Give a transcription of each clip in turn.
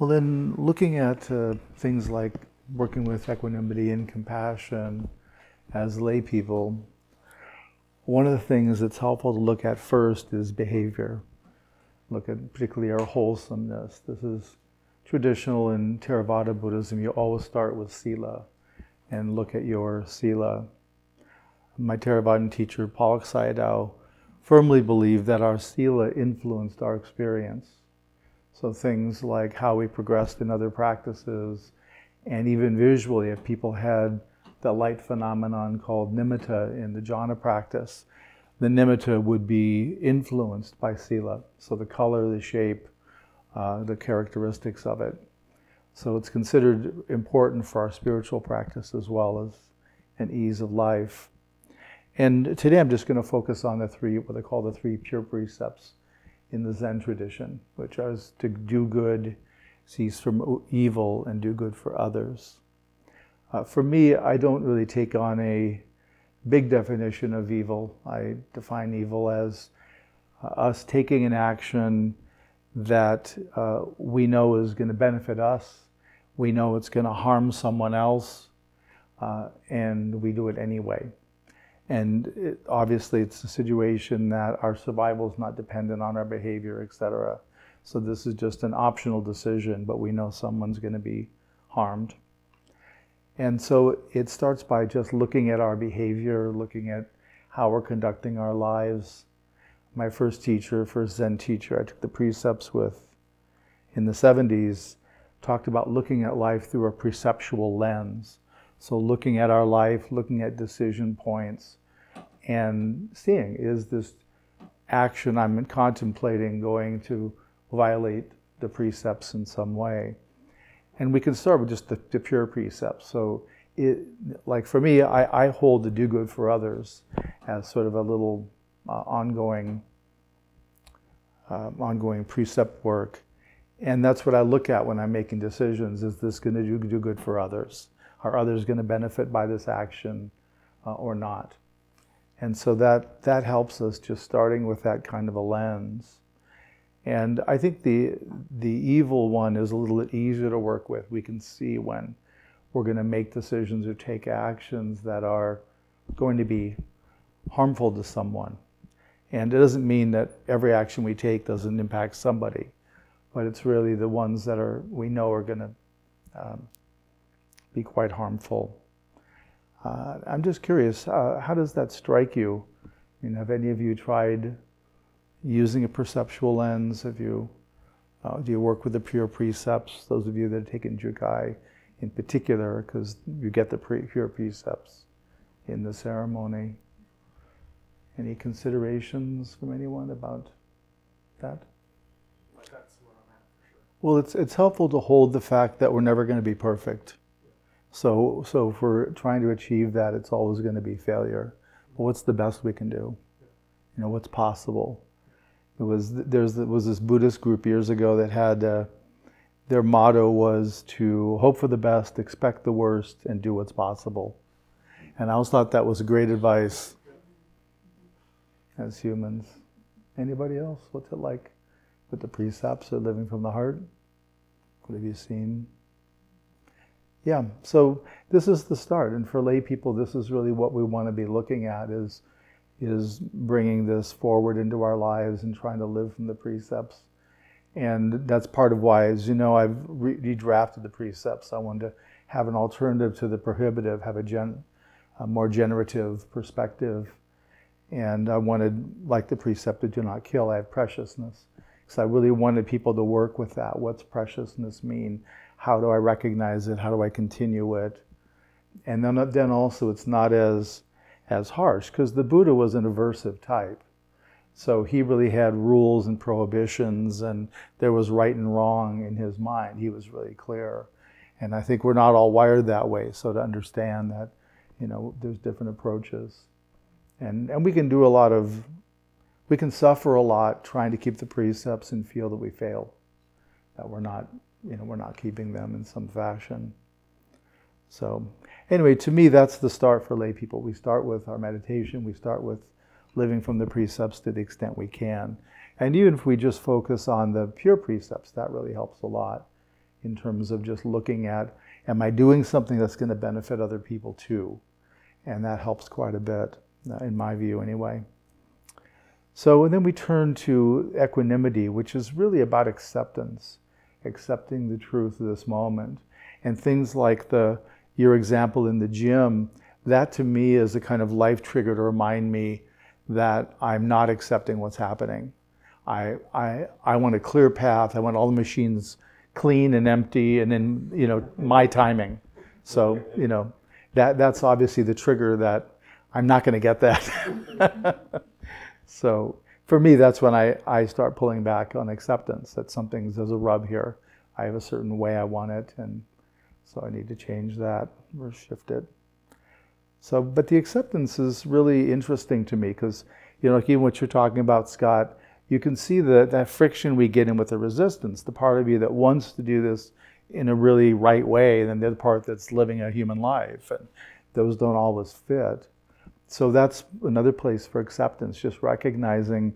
Well, then looking at things like working with equanimity and compassion as lay people, one of the things that's helpful to look at first is behavior. Look at particularly our wholesomeness. This is traditional in Theravada Buddhism. You always start with sila and look at your sila. My Theravadan teacher, Palak Sayadaw, firmly believed that our sila influenced our experience. So things like how we progressed in other practices, and even visually, if people had the light phenomenon called nimitta in the jhana practice, the nimitta would be influenced by sila. So the color, the shape, the characteristics of it. So it's considered important for our spiritual practice as well as an ease of life. And today I'm just going to focus on the three, what they call the three pure precepts in the Zen tradition, which is to do good, cease from evil, and do good for others. For me, I don't really take on a big definition of evil. I define evil as us taking an action that we know is going to benefit us, we know it's going to harm someone else, and we do it anyway. And obviously it's a situation that our survival is not dependent on our behavior, etc. So this is just an optional decision, but we know someone's going to be harmed. And so it starts by just looking at our behavior, looking at how we're conducting our lives. My first Zen teacher I took the precepts with in the 70s, talked about looking at life through a perceptual lens. So looking at our life, looking at decision points, and seeing, is this action I'm contemplating going to violate the precepts in some way? And we can start with just the pure precepts. So like for me, I hold the do good for others as sort of a little ongoing precept work. And that's what I look at when I'm making decisions. Is this going to do good for others? Are others going to benefit by this action or not? And so that helps us, just starting with that kind of a lens. And I think the evil one is a little bit easier to work with. We can see when we're going to make decisions or take actions that are going to be harmful to someone. And it doesn't mean that every action we take doesn't impact somebody, but it's really the ones that we know are going to be quite harmful. I'm just curious, how does that strike you? I mean, have any of you tried using a perceptual lens? Have you, do you work with the pure precepts? Those of you that have taken Jukai in particular, because you get the pure precepts in the ceremony. Any considerations from anyone about that? That's what I'm at, for sure. Well, it's helpful to hold the fact that we're never going to be perfect. So if we're trying to achieve that, it's always going to be failure. But what's the best we can do? You know, what's possible? There was this Buddhist group years ago that had their motto was to hope for the best, expect the worst, and do what's possible. And I always thought that was great advice as humans. Anybody else? What's it like with the precepts or living from the heart? What have you seen? Yeah, so this is the start, and for lay people, this is really what we want to be looking at, is bringing this forward into our lives and trying to live from the precepts. And that's part of why, as you know, I've redrafted the precepts. I wanted to have an alternative to the prohibitive, have a more generative perspective. And I wanted, like the precept of do not kill, I have preciousness. Because I really wanted people to work with that. What's preciousness mean? How do I recognize it? How do I continue it? And then also it's not as harsh, because the Buddha was an aversive type. So he really had rules and prohibitions, and there was right and wrong in his mind. He was really clear. And I think we're not all wired that way. So to understand that, you know, there's different approaches. And we can do we can suffer a lot trying to keep the precepts and feel that we fail, that we're not keeping them in some fashion. So anyway, to me, that's the start for lay people. We start with our meditation. We start with living from the precepts to the extent we can. And even if we just focus on the pure precepts, that really helps a lot. in terms of just looking at, am I doing something that's going to benefit other people too? And that helps quite a bit, in my view anyway. So and then we turn to equanimity, which is really about acceptance, accepting the truth of this moment. And things like your example in the gym, that to me is a kind of life trigger to remind me that I'm not accepting what's happening. I want a clear path. I want all the machines clean and empty, and then my timing. So that's obviously the trigger that I'm not going to get that. So for me, that's when I start pulling back on acceptance, that there's a rub here. I have a certain way I want it, and so I need to change that or shift it. So, but the acceptance is really interesting to me because, like even what you're talking about, Scott, you can see that friction we get in with the resistance, the part of you that wants to do this in a really right way, and then the other part that's living a human life, and those don't always fit. So that's another place for acceptance, just recognizing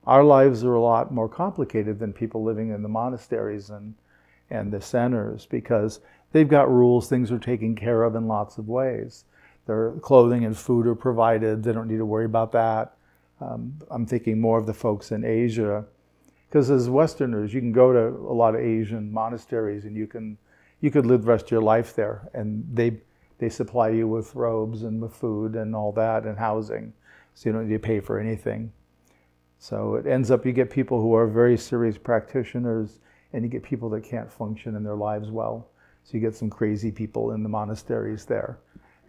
our lives are a lot more complicated than people living in the monasteries and the centers, because they've got rules, things are taken care of in lots of ways. Their clothing and food are provided, they don't need to worry about that. I'm thinking more of the folks in Asia, because as Westerners, you can go to a lot of Asian monasteries and you could live the rest of your life there, and they supply you with robes and with food and all that and housing, so you don't need to pay for anything. So it ends up you get people who are very serious practitioners, and you get people that can't function in their lives well. So you get some crazy people in the monasteries there.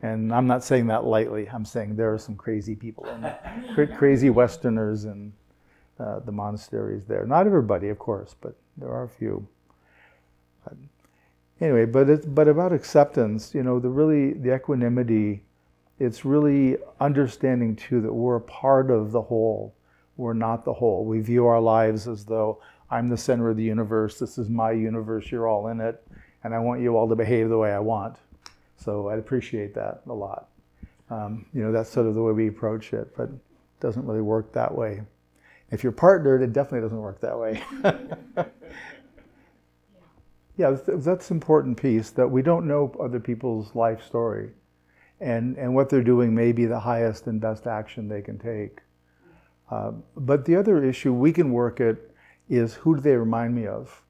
And I'm not saying that lightly. I'm saying there are some crazy people, crazy Westerners in the monasteries there. Not everybody, of course, but there are a few. Anyway, but about acceptance, the equanimity, it's really understanding too that we're a part of the whole. We're not the whole. We view our lives as though I'm the center of the universe. This is my universe. You're all in it, and I want you all to behave the way I want. So I'd appreciate that a lot. That's sort of the way we approach it, but it doesn't really work that way. If you're partnered, it definitely doesn't work that way. Yeah, that's an important piece, that we don't know other people's life story. And what they're doing may be the highest and best action they can take. But the other issue we can work at is, who do they remind me of?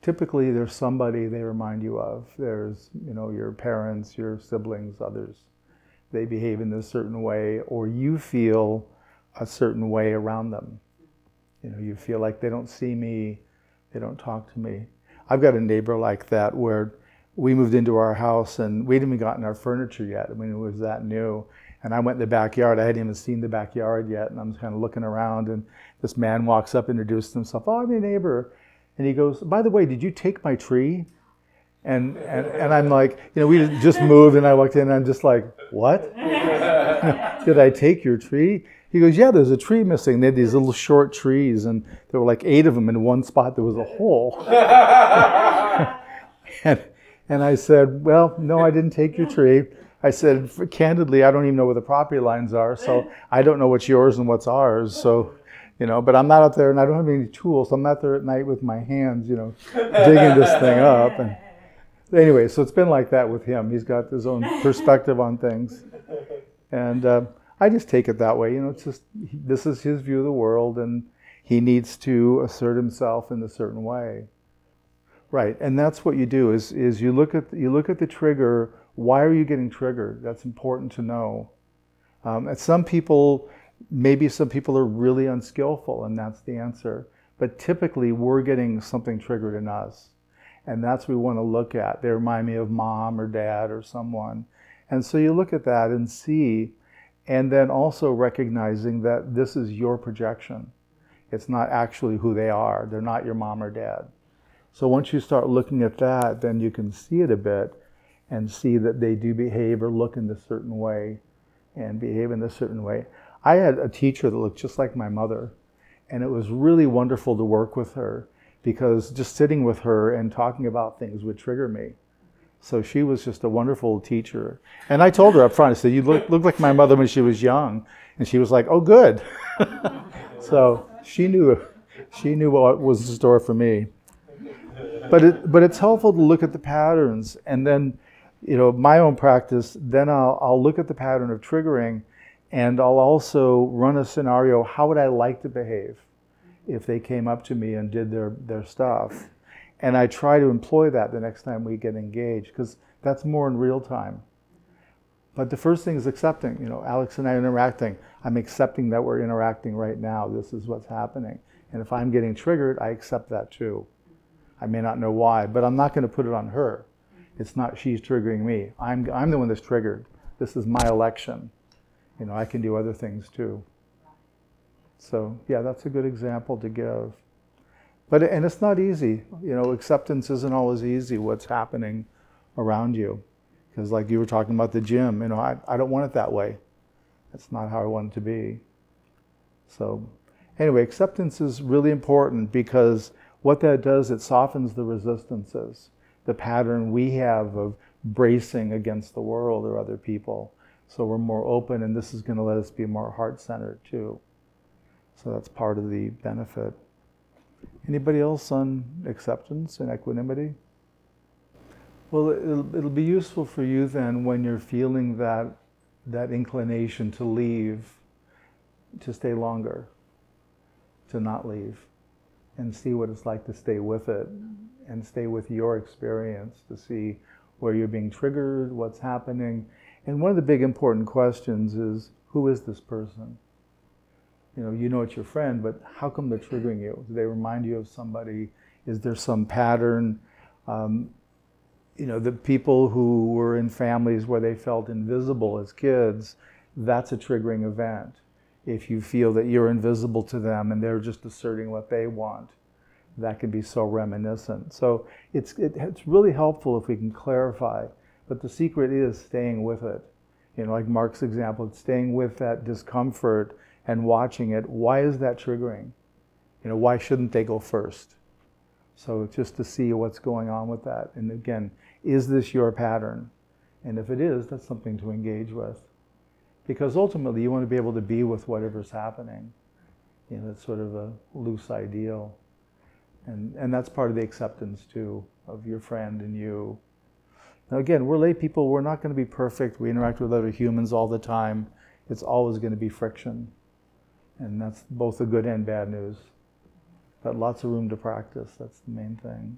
Typically, there's somebody they remind you of. There's, your parents, your siblings, others. They behave in this certain way, or you feel a certain way around them. You feel like they don't see me, they don't talk to me. I've got a neighbor like that where we moved into our house and we hadn't even gotten our furniture yet. I mean, it was that new. And I went in the backyard. I hadn't even seen the backyard yet. And I'm just kind of looking around, and this man walks up, introduced himself. Oh, I'm your neighbor. And he goes, by the way, did you take my tree? And I'm like, we just moved, and I walked in, and I'm just like, what? Did I take your tree? He goes, yeah, there's a tree missing. They had these little short trees, and there were like 8 of them. In one spot, there was a hole. and I said, well, no, I didn't take your tree. I said, candidly, I don't even know where the property lines are, so I don't know what's yours and what's ours. So, but I'm not out there, and I don't have any tools. So I'm not there at night with my hands, digging this thing up. And anyway, so it's been like that with him. He's got his own perspective on things. And I just take it that way. It's just, this is his view of the world, and he needs to assert himself in a certain way. Right, and that's what you do, is you look at the trigger. Why are you getting triggered? That's important to know. And maybe some people are really unskillful, and that's the answer. But typically, we're getting something triggered in us. And that's what we want to look at. They remind me of mom or dad or someone. And so you look at that and see, and then also recognizing that this is your projection. It's not actually who they are. They're not your mom or dad. So once you start looking at that, then you can see it a bit and see that they do behave or look in a certain way and behave in a certain way. I had a teacher that looked just like my mother, and it was really wonderful to work with her, because just sitting with her and talking about things would trigger me. So she was just a wonderful teacher. And I told her up front, I said, you look like my mother when she was young. And she was like, oh, good. So she knew what was in store for me. but it's helpful to look at the patterns, and then, my own practice, then I'll look at the pattern of triggering, and I'll also run a scenario, how would I like to behave if they came up to me and did their stuff? And I try to employ that the next time we get engaged, because that's more in real time. But the first thing is accepting. Alex and I are interacting. I'm accepting that we're interacting right now. This is what's happening. And if I'm getting triggered, I accept that too. I may not know why, but I'm not going to put it on her. It's not she's triggering me. I'm the one that's triggered. This is my election. I can do other things too. So yeah, that's a good example to give. And it's not easy. Acceptance isn't always easy, what's happening around you. Because like you were talking about the gym, I don't want it that way. That's not how I want it to be. So anyway, acceptance is really important, because what that does, it softens the resistances, the pattern we have of bracing against the world or other people. So we're more open, and this is going to let us be more heart-centered too. So that's part of the benefit. Anybody else on acceptance and equanimity? Well, it'll be useful for you then when you're feeling that inclination to leave, to stay longer, to not leave, and see what it's like to stay with it, and stay with your experience, to see where you're being triggered, what's happening. And one of the big important questions is, who is this person? You know it's your friend, but how come they're triggering you? Do they remind you of somebody? Is there some pattern? The people who were in families where they felt invisible as kids, that's a triggering event. If you feel that you're invisible to them and they're just asserting what they want, that can be so reminiscent. So it's really helpful if we can clarify, but the secret is staying with it. Like Mark's example, it's staying with that discomfort and watching it. Why is that triggering? Why shouldn't they go first? So just to see what's going on with that. And again, is this your pattern? And if it is, that's something to engage with. Because ultimately you want to be able to be with whatever's happening. It's sort of a loose ideal. And that's part of the acceptance too, of your friend and you. Now again, we're lay people, we're not going to be perfect. We interact with other humans all the time. It's always going to be friction. And that's both the good and bad news. But lots of room to practice, that's the main thing.